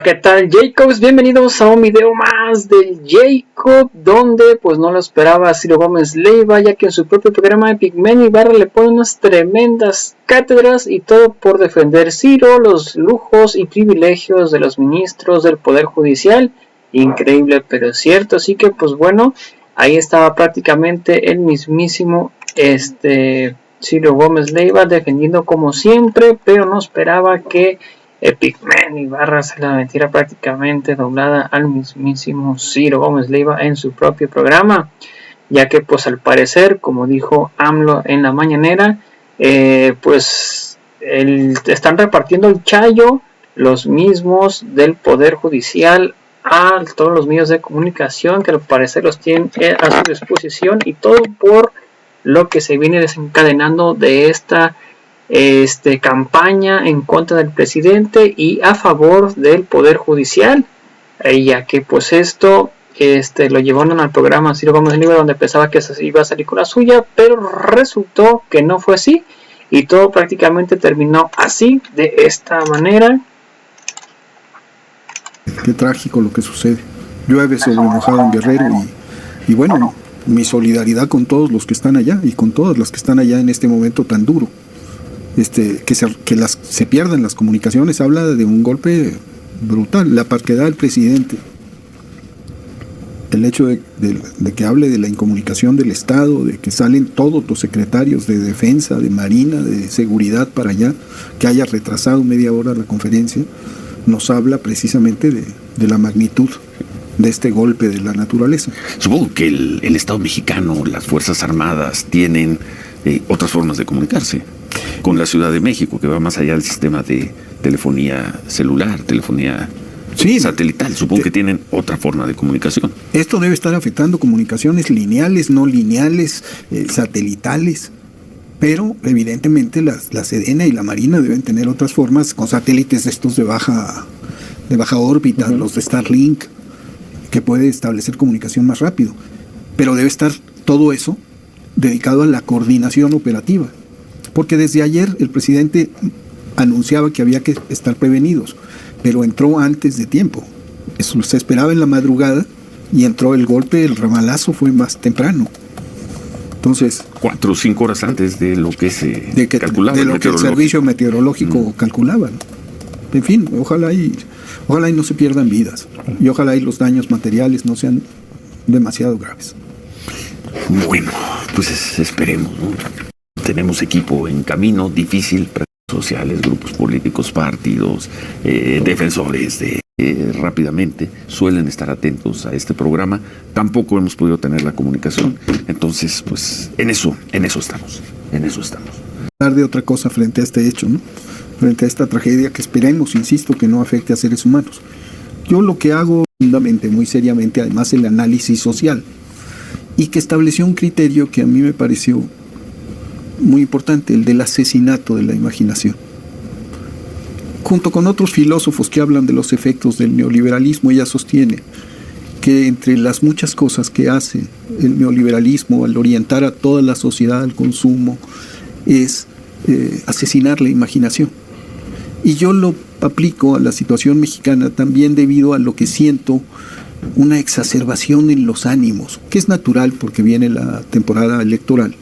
¿Qué tal, Jacobs? Bienvenidos a un video más del Jacob, donde pues no lo esperaba Ciro Gómez Leiva, ya que en su propio programa Epic Man Ibarra le pone unas tremendas cátedras y todo por defender Ciro, los lujos y privilegios de los ministros del Poder Judicial. Increíble, pero cierto. Así que pues bueno, ahí estaba prácticamente el mismísimo Ciro Gómez Leiva defendiendo como siempre, pero no esperaba que Epic Man Ibarra se la metiera prácticamente doblada al mismísimo Ciro Gómez Leiva en su propio programa, ya que pues al parecer, como dijo AMLO en la mañanera, están repartiendo el chayo los mismos del Poder Judicial a todos los medios de comunicación que al parecer los tienen a su disposición, y todo por lo que se viene desencadenando de esta campaña en contra del presidente y a favor del Poder Judicial, ya que pues esto lo llevaron al programa Ciro Gómez Leiva, donde pensaba que se iba a salir con la suya, pero resultó que no fue así y todo prácticamente terminó así, de esta manera. Qué trágico lo que sucede. Llueve sobre mojado en Guerrero y bueno, mi solidaridad con todos los que están allá y con todas las que están allá en este momento tan duro. Que se pierdan las comunicaciones habla de un golpe brutal. La parquedad del presidente, el hecho de que hable de la incomunicación del Estado, de que salen todos los secretarios de defensa, de marina, de seguridad para allá, que haya retrasado media hora la conferencia, nos habla precisamente de la magnitud de este golpe de la naturaleza. Supongo que el Estado mexicano, las Fuerzas Armadas tienen otras formas de comunicarse con la Ciudad de México, que va más allá del sistema de telefonía celular, telefonía satelital. Supongo que tienen otra forma de comunicación. Esto debe estar afectando comunicaciones lineales, no lineales, satelitales, pero evidentemente la Sedena y la Marina deben tener otras formas con satélites estos de baja órbita, los de Starlink, que puede establecer comunicación más rápido, pero debe estar todo eso dedicado a la coordinación operativa, porque desde ayer el presidente anunciaba que había que estar prevenidos, pero entró antes de tiempo. Eso se esperaba en la madrugada y entró el golpe, el ramalazo fue más temprano. Entonces, 4 o 5 horas antes de lo que se calculaba, de lo que el servicio meteorológico calculaba, ¿no? En fin, ojalá y no se pierdan vidas, y ojalá y los daños materiales no sean demasiado graves. Bueno, pues esperemos, ¿no? Tenemos equipo en camino, difícil, sociales, grupos políticos, partidos, defensores rápidamente suelen estar atentos a este programa. Tampoco hemos podido tener la comunicación, entonces pues en eso estamos. Hablar de otra cosa frente a este hecho, ¿no? Frente a esta tragedia que esperemos, insisto, que no afecte a seres humanos. Yo lo que hago fundamentalmente, muy seriamente, además el análisis social, y que estableció un criterio que a mí me pareció muy importante, el del asesinato de la imaginación. Junto con otros filósofos que hablan de los efectos del neoliberalismo, ella sostiene que entre las muchas cosas que hace el neoliberalismo al orientar a toda la sociedad al consumo es asesinar la imaginación. Y yo lo aplico a la situación mexicana también debido a lo que siento, una exacerbación en los ánimos, que es natural porque viene la temporada electoral,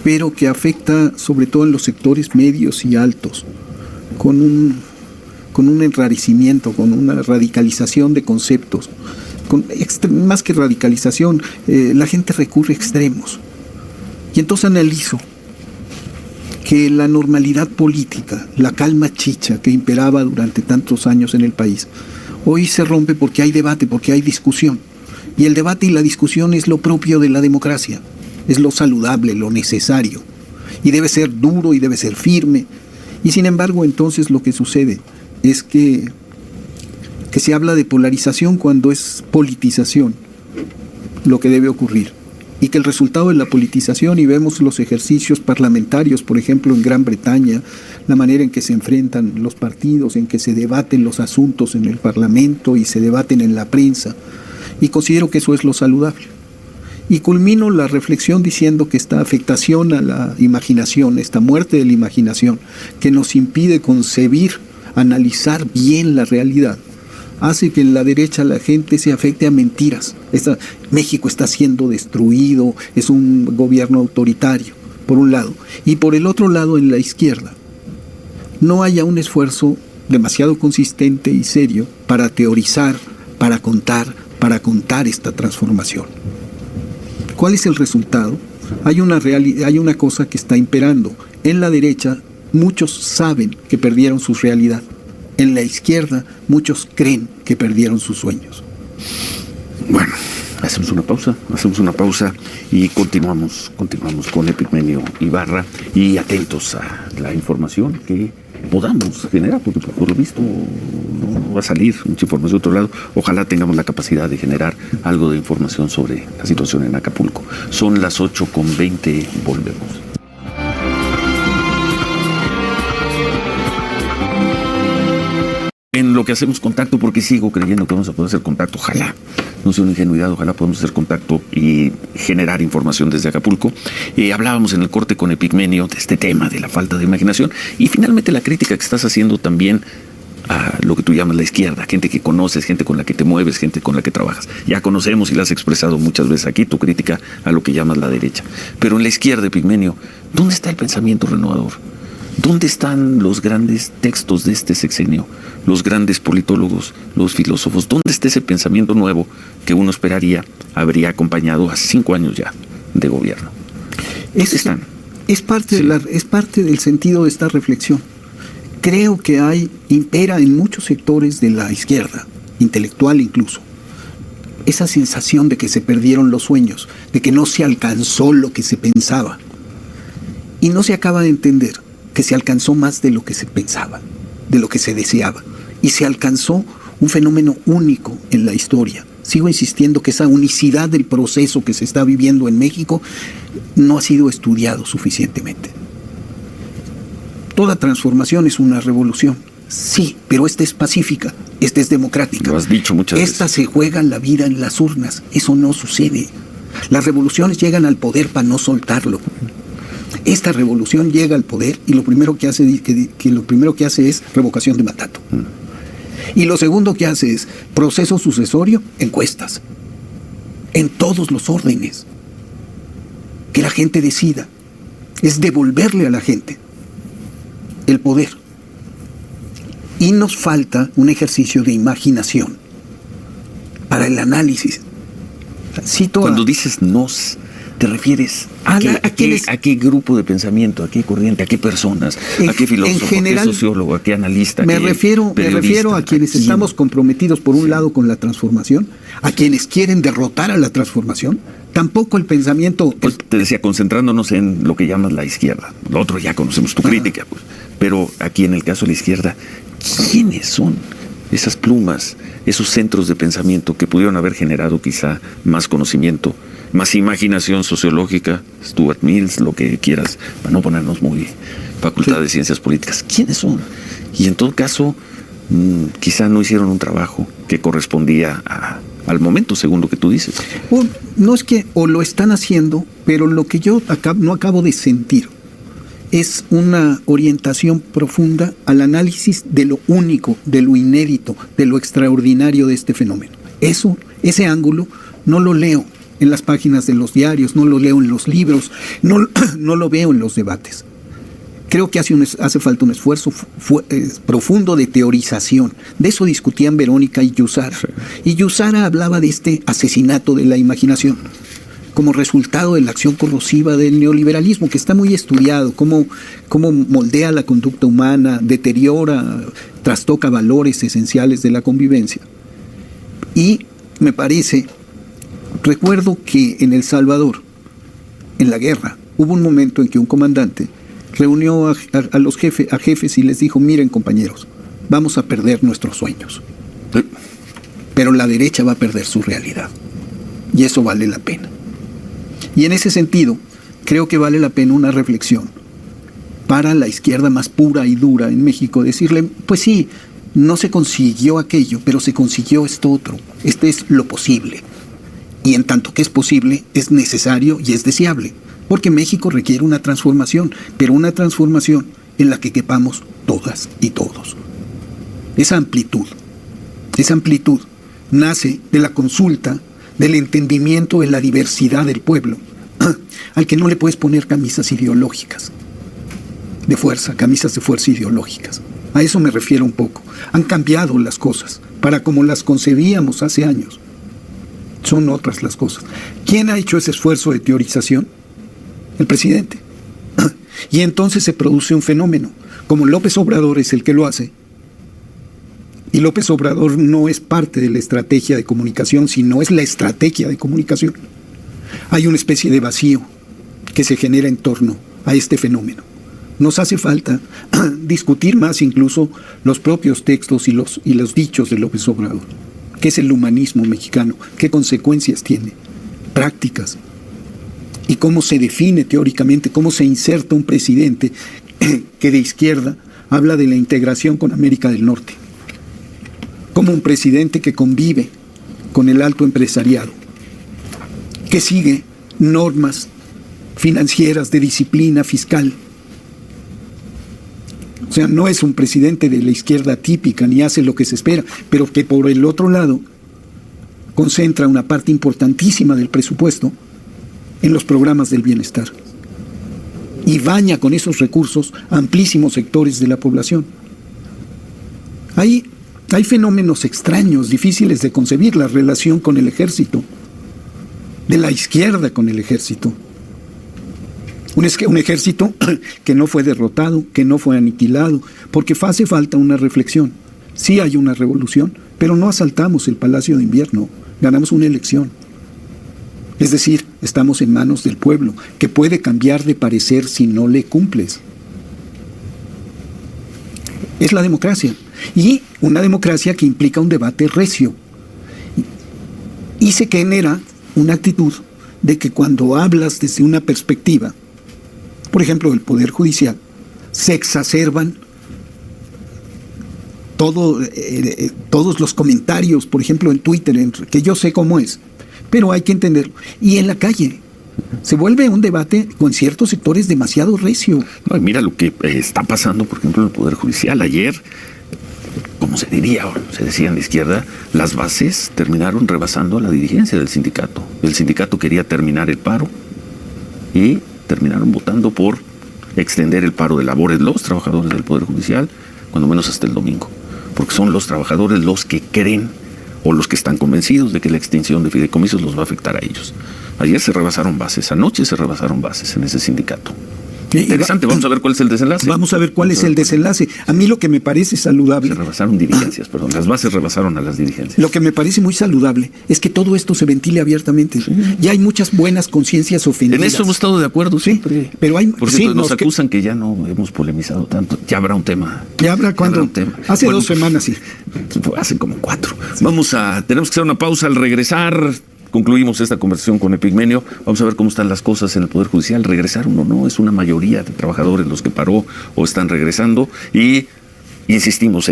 pero que afecta sobre todo en los sectores medios y altos, con un enrarecimiento, con una radicalización de conceptos. Más que radicalización, la gente recurre a extremos. Y entonces analizo que la normalidad política, la calma chicha que imperaba durante tantos años en el país, hoy se rompe porque hay debate, porque hay discusión. Y el debate y la discusión es lo propio de la democracia, es lo saludable, lo necesario. Y debe ser duro y debe ser firme. Y sin embargo, entonces lo que sucede es que se habla de polarización cuando es politización lo que debe ocurrir. Y que el resultado de la politización, y vemos los ejercicios parlamentarios, por ejemplo, en Gran Bretaña, la manera en que se enfrentan los partidos, en que se debaten los asuntos en el Parlamento y se debaten en la prensa, y considero que eso es lo saludable. Y culmino la reflexión diciendo que esta afectación a la imaginación, esta muerte de la imaginación, que nos impide concebir, analizar bien la realidad, hace que en la derecha la gente se afecte a mentiras. México está siendo destruido, es un gobierno autoritario, por un lado. Y por el otro lado, en la izquierda, no haya un esfuerzo demasiado consistente y serio para teorizar, para contar esta transformación. ¿Cuál es el resultado? Hay una cosa que está imperando. En la derecha, muchos saben que perdieron su realidad. En la izquierda, muchos creen que perdieron sus sueños. Bueno, hacemos una pausa y continuamos con Epigmenio Ibarra y atentos a la información que podamos generar, porque por lo visto no va a salir mucha información de otro lado. Ojalá tengamos la capacidad de generar algo de información sobre la situación en Acapulco. Son las 8:20, volvemos. En lo que hacemos contacto, porque sigo creyendo que vamos a poder hacer contacto, ojalá, no sea una ingenuidad, ojalá podamos hacer contacto y generar información desde Acapulco. Hablábamos en el corte con Epigmenio de este tema, de la falta de imaginación, y finalmente la crítica que estás haciendo también a lo que tú llamas la izquierda, gente que conoces, gente con la que te mueves, gente con la que trabajas. Ya conocemos y la has expresado muchas veces aquí, tu crítica a lo que llamas la derecha. Pero en la izquierda, Epigmenio, ¿dónde está el pensamiento renovador? ¿Dónde están los grandes textos de este sexenio? Los grandes politólogos, los filósofos. ¿Dónde está ese pensamiento nuevo que uno esperaría habría acompañado a 5 años ya de gobierno? Están. Es parte del sentido de esta reflexión. Creo que impera en muchos sectores de la izquierda, intelectual incluso, esa sensación de que se perdieron los sueños, de que no se alcanzó lo que se pensaba. Y no se acaba de entender que se alcanzó más de lo que se pensaba, de lo que se deseaba. Y se alcanzó un fenómeno único en la historia. Sigo insistiendo que esa unicidad del proceso que se está viviendo en México no ha sido estudiado suficientemente. Toda transformación es una revolución. Sí, pero esta es pacífica, esta es democrática. Lo has dicho muchas veces. Esta se juega la vida en las urnas. Eso no sucede. Las revoluciones llegan al poder para no soltarlo. Esta revolución llega al poder y lo primero que hace es revocación de mandato. Y lo segundo que hace es proceso sucesorio, encuestas. En todos los órdenes. Que la gente decida. Es devolverle a la gente el poder. Y nos falta un ejercicio de imaginación para el análisis. Cuando dices nos, ¿te refieres a qué grupo de pensamiento, a qué corriente, a qué personas, a qué filósofo, a qué sociólogo, a qué analista? Me refiero a quienes estamos comprometidos por un lado con la transformación, a quienes quieren derrotar a la transformación. Tampoco el pensamiento... Pues te decía, concentrándonos en lo que llamas la izquierda. Lo otro ya conocemos tu crítica, pues. Pero aquí en el caso de la izquierda, ¿quiénes son esas plumas, esos centros de pensamiento que pudieron haber generado quizá más conocimiento, más imaginación sociológica, Stuart Mills, lo que quieras, para no ponernos muy Facultad de Ciencias Políticas? ¿Quiénes son? Y en todo caso, quizá no hicieron un trabajo que correspondía al momento, según lo que tú dices. No es que o lo están haciendo, pero lo que yo no acabo de sentir es una orientación profunda al análisis de lo único, de lo inédito, de lo extraordinario de este fenómeno. Ese ángulo no lo leo en las páginas de los diarios, no lo leo en los libros, no lo veo en los debates. Creo que hace falta un esfuerzo profundo de teorización. De eso discutían Verónica y Yusara. Y Yusara hablaba de este asesinato de la imaginación como resultado de la acción corrosiva del neoliberalismo, que está muy estudiado, cómo moldea la conducta humana, deteriora, trastoca valores esenciales de la convivencia. Y me parece, recuerdo que en El Salvador, en la guerra, hubo un momento en que un comandante reunió a los jefes y les dijo: miren, compañeros, vamos a perder nuestros sueños, pero la derecha va a perder su realidad, y eso vale la pena. Y en ese sentido, creo que vale la pena una reflexión para la izquierda más pura y dura en México, decirle: pues sí, no se consiguió aquello, pero se consiguió esto otro. Este es lo posible. Y en tanto que es posible, es necesario y es deseable. Porque México requiere una transformación, pero una transformación en la que quepamos todas y todos. Esa amplitud esa amplitud, nace de la consulta, del entendimiento de la diversidad del pueblo, al que no le puedes poner camisas ideológicas de fuerza, camisas de fuerza ideológicas. A eso me refiero un poco. Han cambiado las cosas para como las concebíamos hace años. Son otras las cosas. ¿Quién ha hecho ese esfuerzo de teorización? El presidente. Y entonces se produce un fenómeno. Como López Obrador es el que lo hace, y López Obrador no es parte de la estrategia de comunicación, sino es la estrategia de comunicación, hay una especie de vacío que se genera en torno a este fenómeno. Nos hace falta discutir más incluso los propios textos y los dichos de López Obrador. ¿Qué es el humanismo mexicano? ¿Qué consecuencias tiene? Prácticas. Y cómo se define teóricamente, cómo se inserta un presidente que de izquierda habla de la integración con América del Norte. Como un presidente que convive con el alto empresariado, que sigue normas financieras de disciplina fiscal. O sea, no es un presidente de la izquierda típica, ni hace lo que se espera, pero que por el otro lado concentra una parte importantísima del presupuesto en los programas del bienestar y baña con esos recursos amplísimos sectores de la población. Hay fenómenos extraños, difíciles de concebir, la relación con el ejército, de la izquierda con el ejército. Un ejército que no fue derrotado, que no fue aniquilado, porque hace falta una reflexión. Sí hay una revolución, pero no asaltamos el Palacio de Invierno, ganamos una elección. Es decir, estamos en manos del pueblo, que puede cambiar de parecer si no le cumples. Es la democracia, y una democracia que implica un debate recio. Y se genera una actitud de que cuando hablas desde una perspectiva, por ejemplo, del Poder Judicial, se exacerban todos los comentarios, por ejemplo, en Twitter, que yo sé cómo es, pero hay que entenderlo. Y en la calle se vuelve un debate con ciertos sectores demasiado recio. No, y mira lo que está pasando, por ejemplo, en el Poder Judicial. Ayer, como se diría, o se decía en la izquierda, las bases terminaron rebasando a la dirigencia del sindicato. El sindicato quería terminar el paro y terminaron votando por extender el paro de labores los trabajadores del Poder Judicial, cuando menos hasta el domingo, porque son los trabajadores los que creen o los que están convencidos de que la extinción de fideicomisos los va a afectar a ellos. Ayer se rebasaron bases, anoche se rebasaron bases en ese sindicato. Interesante, vamos a ver cuál es el desenlace. Vamos a ver cuál es el desenlace. A mí lo que me parece saludable... Se rebasaron dirigencias, perdón, las bases rebasaron a las dirigencias. Lo que me parece muy saludable es que todo esto se ventile abiertamente. Sí. Ya hay muchas buenas conciencias ofendidas. En eso hemos estado de acuerdo siempre. Sí, pero hay... Por cierto, nos acusan que ya no hemos polemizado tanto. Ya habrá un tema. ¿Ya habrá cuándo? Hace 2 semanas, sí. Hace como 4. Sí. Tenemos que hacer una pausa al regresar. Concluimos esta conversación con Epigmenio. Vamos a ver cómo están las cosas en el Poder Judicial. ¿Regresaron o no? Es una mayoría de trabajadores los que paró o están regresando. Y insistimos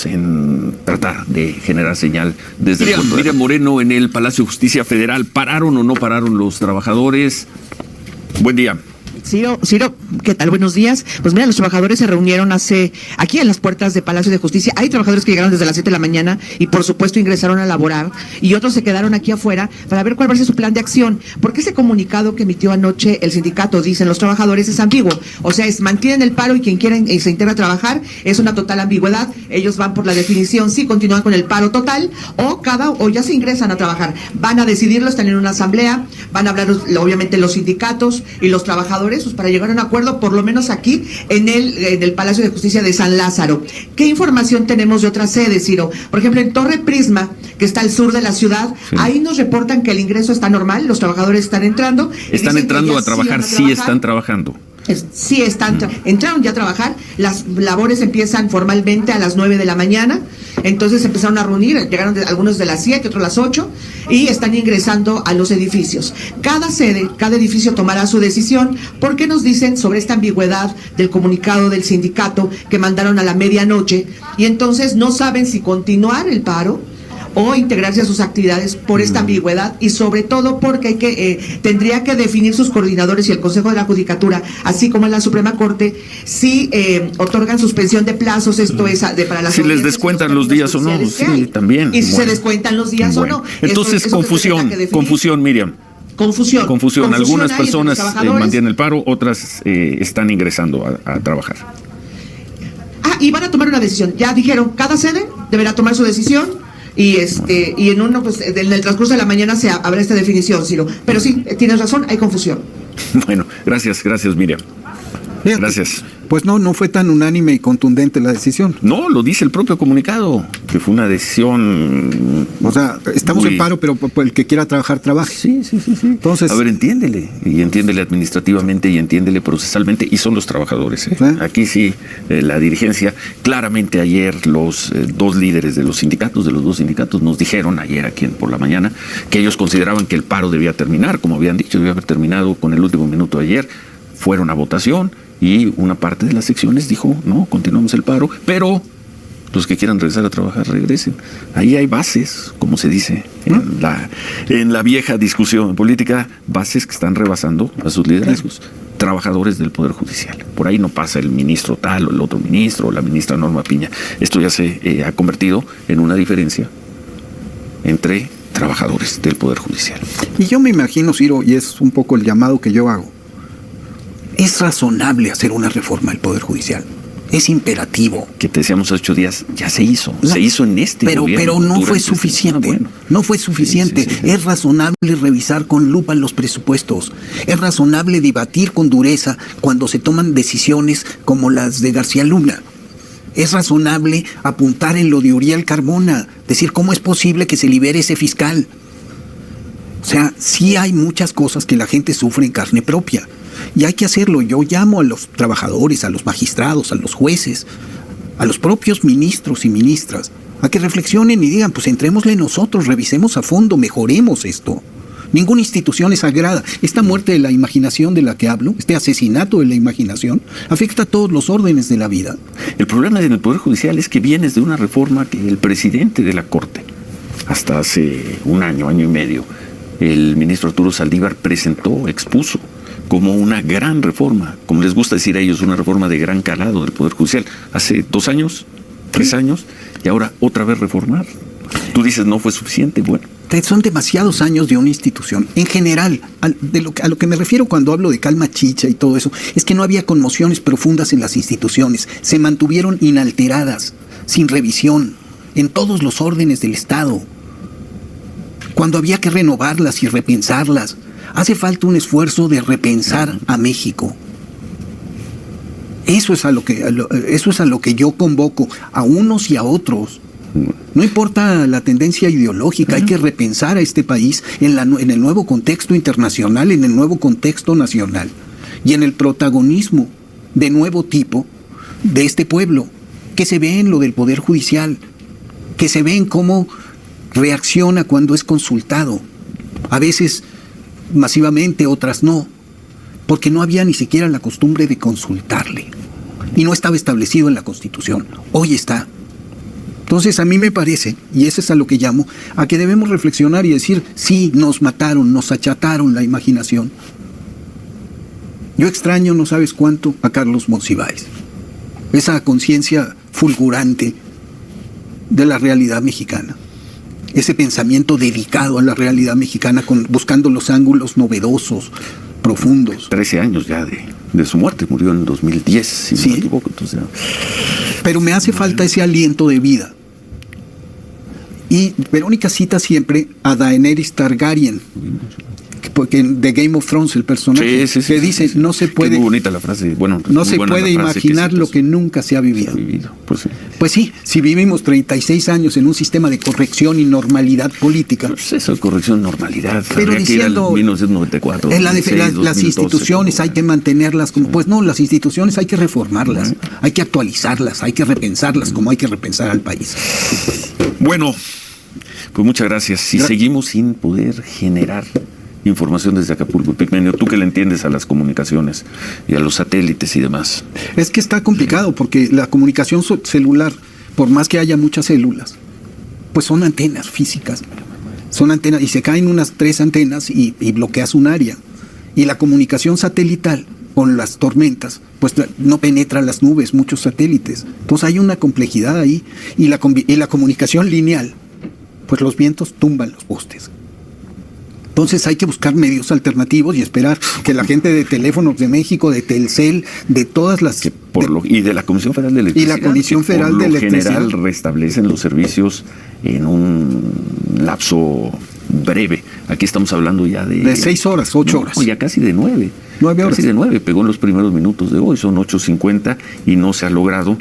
en tratar de generar señal desde el punto. Miriam Moreno, en el Palacio de Justicia Federal. ¿Pararon o no pararon los trabajadores? Buen día. Ciro, ¿qué tal? Buenos días. Pues mira, los trabajadores se reunieron aquí en las puertas de Palacio de Justicia. Hay trabajadores que llegaron desde las 7 de la mañana y por supuesto ingresaron a laborar, y otros se quedaron aquí afuera para ver cuál va a ser su plan de acción. Porque ese comunicado que emitió anoche el sindicato, dicen los trabajadores, es ambiguo. O sea, mantienen el paro y quien quiera se integra a trabajar, es una total ambigüedad. Ellos van por la definición, si continúan con el paro total o ya se ingresan a trabajar. Van a decidirlo, están en una asamblea, van a hablar obviamente los sindicatos y los trabajadores para llegar a un acuerdo, por lo menos aquí en el Palacio de Justicia de San Lázaro. ¿Qué información tenemos de otras sedes, Ciro? Por ejemplo, en Torre Prisma, que está al sur de la ciudad, sí. Ahí nos reportan que el ingreso está normal, los trabajadores están entrando. Están entrando a trabajar, sí están trabajando. Sí, entraron ya a trabajar. Las labores empiezan formalmente a las 9 de la mañana. Entonces empezaron a reunir, llegaron algunos de las 7, otros a las 8, y están ingresando a los edificios. Cada sede, cada edificio tomará su decisión. ¿Por qué nos dicen sobre esta ambigüedad del comunicado del sindicato que mandaron a la medianoche? Y entonces no saben si continuar el paro o integrarse a sus actividades por esta ambigüedad y sobre todo porque tendría que definir sus coordinadores y el Consejo de la Judicatura, así como en la Suprema Corte, si otorgan suspensión de plazos, esto es para las si les descuentan los días o no, sí, también. Y si se descuentan los días o no. Entonces, confusión, Miriam. Confusión. Algunas personas mantienen el paro, otras están ingresando a trabajar. Y van a tomar una decisión. Ya dijeron, cada sede deberá tomar su decisión y en el transcurso de la mañana habrá esta definición, Ciro. Pero sí, tienes razón, hay confusión. Bueno, gracias, Miriam. Gracias. Pues no fue tan unánime y contundente la decisión. No, lo dice el propio comunicado, que fue una decisión... O sea, estamos en paro, pero el que quiera trabajar, trabaje. Sí. Entonces, a ver, entiéndele administrativamente y entiéndele procesalmente, y son los trabajadores. ¿Sí? Aquí sí, la dirigencia, claramente ayer los dos líderes de los dos sindicatos, nos dijeron ayer aquí por la mañana que ellos consideraban que el paro debía terminar, como habían dicho, debía haber terminado con el último minuto de ayer. Fueron a votación y una parte de las secciones dijo, no, continuamos el paro, pero los que quieran regresar a trabajar, regresen. Ahí hay bases, como se dice en la vieja discusión política, bases que están rebasando a sus liderazgos. Trabajadores del Poder Judicial. Por ahí no pasa el ministro tal o el otro ministro o la ministra Norma Piña. Esto ya se ha convertido en una diferencia entre trabajadores del Poder Judicial. Y yo me imagino, Ciro, y es un poco el llamado que yo hago, es razonable hacer una reforma del Poder Judicial. Es imperativo. Que te decíamos hace 8 días, ya se hizo. Se hizo en este gobierno. Pero no fue suficiente. No fue suficiente. Sí. Es razonable revisar con lupa los presupuestos. Es razonable debatir con dureza cuando se toman decisiones como las de García Luna. Es razonable apuntar en lo de Uriel Carmona. Decir, ¿cómo es posible que se libere ese fiscal? O sea, sí hay muchas cosas que la gente sufre en carne propia. Y hay que hacerlo. Yo llamo a los trabajadores, a los magistrados, a los jueces, a los propios ministros y ministras, a que reflexionen y digan, pues entrémosle nosotros, revisemos a fondo, mejoremos esto. Ninguna institución es sagrada. Esta muerte de la imaginación de la que hablo, este asesinato de la imaginación, afecta a todos los órdenes de la vida. El problema en el Poder Judicial es que vienes de una reforma que el presidente de la Corte, hasta hace un año y medio, el ministro Arturo Saldívar expuso como una gran reforma, como les gusta decir a ellos, una reforma de gran calado del Poder Judicial. Hace 2 años, 3 años, y ahora otra vez reformar. Tú dices, no fue suficiente, bueno. Son demasiados años de una institución. En general, a lo que me refiero cuando hablo de calma chicha y todo eso, es que no había conmociones profundas en las instituciones. Se mantuvieron inalteradas, sin revisión, en todos los órdenes del Estado. Cuando había que renovarlas y repensarlas, hace falta un esfuerzo de repensar a México. Eso es a lo que yo convoco a unos y a otros. No importa la tendencia ideológica, hay que repensar a este país en el nuevo contexto internacional, en el nuevo contexto nacional y en el protagonismo de nuevo tipo de este pueblo, que se ve en lo del Poder Judicial, que se ve en cómo reacciona cuando es consultado. A veces masivamente, otras no, porque no había ni siquiera la costumbre de consultarle y no estaba establecido en la Constitución. Hoy está. Entonces a mí me parece, y eso es a lo que llamo, a que debemos reflexionar y decir, sí, nos mataron, nos achataron la imaginación. Yo extraño, no sabes cuánto, a Carlos Monsiváis. Esa conciencia fulgurante de la realidad mexicana. Ese pensamiento dedicado a la realidad mexicana, buscando los ángulos novedosos, profundos. 13 años ya de su muerte, murió en 2010, si no me equivoco. Entonces, pero me hace falta ese aliento de vida. Y Verónica cita siempre a Daenerys Targaryen, porque de Game of Thrones el personaje que dice, no se puede... Qué muy bonita la frase. Bueno, no se puede imaginar lo que nunca se ha vivido. Pues sí, si vivimos 36 años en un sistema de corrección y normalidad política. Pues eso, corrección, normalidad. Pero diciendo, 1994. Las instituciones hay que mantenerlas como... Pues no, las instituciones hay que reformarlas, hay que actualizarlas, hay que repensarlas como hay que repensar al país. Bueno, pues muchas gracias. Si seguimos sin poder generar información desde Acapulco, Pigmenio, tú que le entiendes a las comunicaciones y a los satélites y demás. Es que está complicado porque la comunicación celular, por más que haya muchas células, Pues son antenas físicas. Son antenas y se caen unas 3 antenas y bloqueas un área. Y la comunicación satelital con las tormentas, pues no penetra las nubes, muchos satélites. Entonces hay una complejidad ahí. Y la comunicación lineal, pues los vientos tumban los postes. Entonces hay que buscar medios alternativos y esperar que la gente de Teléfonos de México, de Telcel, de todas las... y de la Comisión Federal de Electricidad. Y la Comisión Federal de Electricidad. Por lo general restablecen los servicios en un lapso breve. Aquí estamos hablando ya de 6 horas, 8 horas. Ya casi de 9. 9 horas. Casi de 9. Pegó en los primeros minutos de hoy. Son 8:50 y no se ha logrado.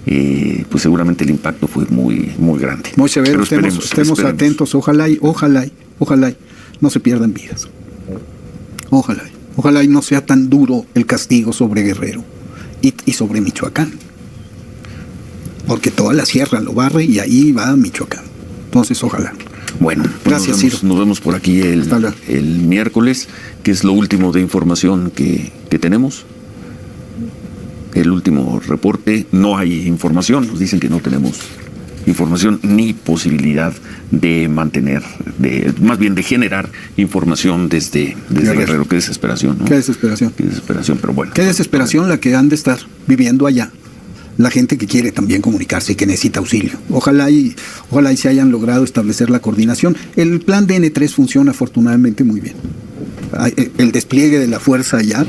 Pues seguramente el impacto fue muy, muy grande. Muy severo. Pero estemos atentos. Ojalá no se pierdan vidas. Ojalá y no sea tan duro el castigo sobre Guerrero y sobre Michoacán. Porque toda la sierra lo barre y ahí va Michoacán. Entonces, ojalá. Bueno, pues gracias, Ciro. Nos vemos por aquí el miércoles, que es lo último de información que tenemos. El último reporte, no hay información, nos dicen que no tenemos información ni posibilidad de mantener, más bien de generar información desde Guerrero. Qué desesperación, ¿no? Qué desesperación, pero bueno. Qué desesperación la que han de estar viviendo allá la gente que quiere también comunicarse y que necesita auxilio. Ojalá y se hayan logrado establecer la coordinación. El plan DN3 funciona afortunadamente muy bien. El despliegue de la fuerza allá,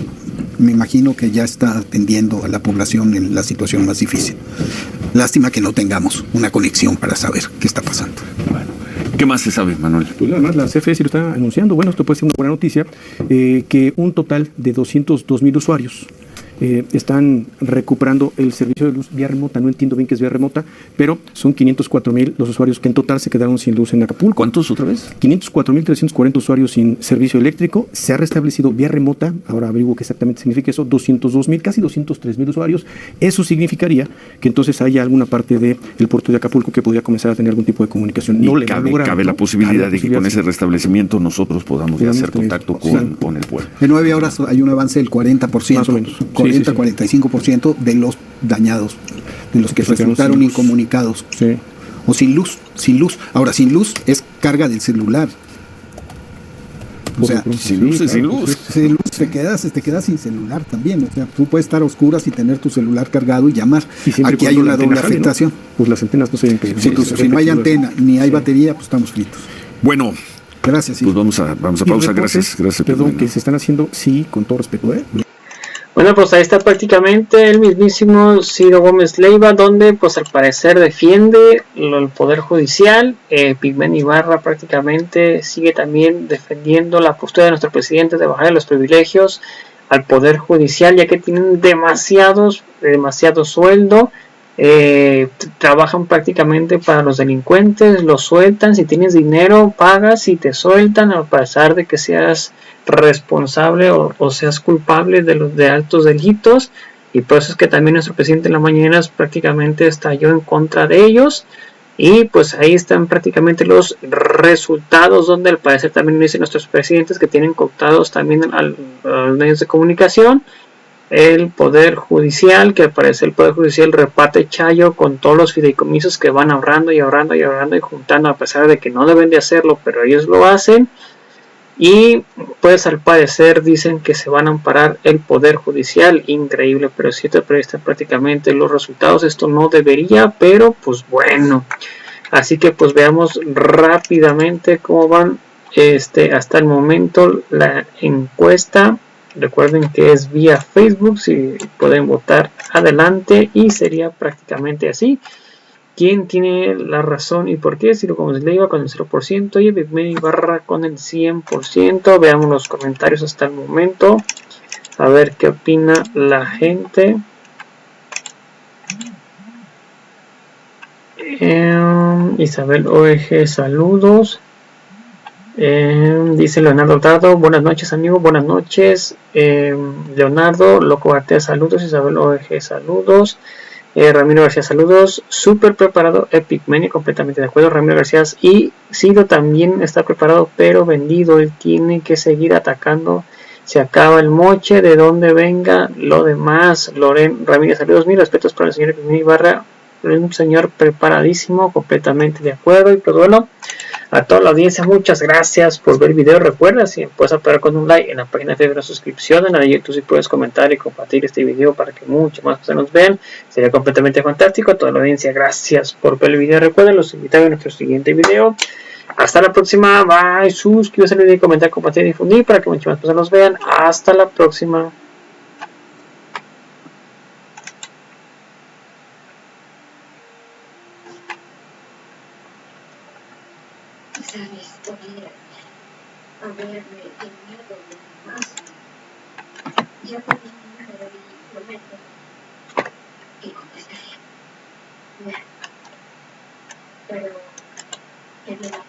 me imagino que ya está atendiendo a la población en la situación más difícil. Lástima que no tengamos una conexión para saber qué está pasando. Bueno, ¿qué más se sabe, Manuel? Pues nada más, la CFE sí lo está anunciando. Bueno, esto puede ser una buena noticia, que un total de 202,000 usuarios están recuperando el servicio de luz vía remota. No entiendo bien qué es vía remota, pero son 504,000 los usuarios que en total se quedaron sin luz en Acapulco. ¿Cuántos otra vez? 504,340 usuarios sin servicio eléctrico. Se ha restablecido vía remota. Ahora averiguo qué exactamente significa eso. 202,000, casi 203,000 usuarios. Eso significaría que entonces haya alguna parte del puerto de Acapulco que podría comenzar a tener algún tipo de comunicación. No cabe la posibilidad de que con ese restablecimiento nosotros podamos hacer contacto con el pueblo. En 9 horas hay un avance del 40%. Más o menos. 45% de los dañados, de los que resultaron incomunicados. Sí. O sin luz. Ahora, sin luz es carga del celular. O sea, sin luz. Te quedas sin celular también. O sea, tú puedes estar a oscuras y tener tu celular cargado y llamar. Aquí hay una doble afectación. ¿No? Pues las antenas no se ven. Si no hay antena ni hay batería, pues estamos fritos. Bueno. Gracias. Pues vamos a pausa. Gracias. Perdón, que se están haciendo, sí, con todo respeto, Bueno, pues ahí está prácticamente el mismísimo Ciro Gómez Leiva, donde pues al parecer defiende el Poder Judicial. Pigmen Ibarra prácticamente sigue también defendiendo la postura de nuestro presidente de bajar los privilegios al Poder Judicial, ya que tienen demasiado sueldo. Trabajan prácticamente para los delincuentes, los sueltan, si tienes dinero pagas y te sueltan a pesar de que seas responsable o seas culpable de altos delitos, y por eso es que también nuestro presidente en la mañana prácticamente estalló en contra de ellos. Y pues ahí están prácticamente los resultados, donde al parecer también dicen nuestros presidentes que tienen cooptados también a los medios de comunicación, el Poder Judicial, que al parecer el Poder Judicial reparte chayo con todos los fideicomisos que van ahorrando y juntando, a pesar de que no deben de hacerlo, pero ellos lo hacen. Y pues al parecer dicen que se van a amparar el Poder Judicial. Increíble, pero cierto, pero ahí están prácticamente los resultados. Esto no debería, pero pues bueno. Así que pues veamos rápidamente cómo van hasta el momento la encuesta. Recuerden que es vía Facebook, si pueden votar adelante, y sería prácticamente así. ¿Quién tiene la razón y por qué? Ciro Gómez Leiva con el 0% y Pigmen Ibarra con el 100%. Veamos los comentarios hasta el momento. A ver qué opina la gente. Isabel OEG, saludos. Dice Leonardo Hurtado, buenas noches amigo, buenas noches. Leonardo Loco Artea, saludos. Isabel OEG, saludos. Ramiro García, saludos. Súper preparado, Pigmen, completamente de acuerdo. Ramiro García, y Ciro también está preparado, pero vendido. Él tiene que seguir atacando. Se acaba el moche, de donde venga lo demás. Loren Ramírez, saludos. Mis respetos para el señor Pigmen Ibarra. un señor preparadísimo, completamente de acuerdo. Y pues bueno, a toda la audiencia, muchas gracias por ver el video. Recuerda, si puedes apoyar con un like en la página de Facebook, la suscripción en la de YouTube, si puedes comentar y compartir este video para que muchas más personas nos vean, sería completamente fantástico. A toda la audiencia, gracias por ver el video. Recuerden, los invitamos a nuestro siguiente video. Hasta la próxima, bye, suscríbete al video y comentar, compartir y difundir para que muchas más personas nos vean. Hasta la próxima. Sabes, podrías haberme tenido más. Ya podía mirar y prometo que contestaría. Bueno, pero quería la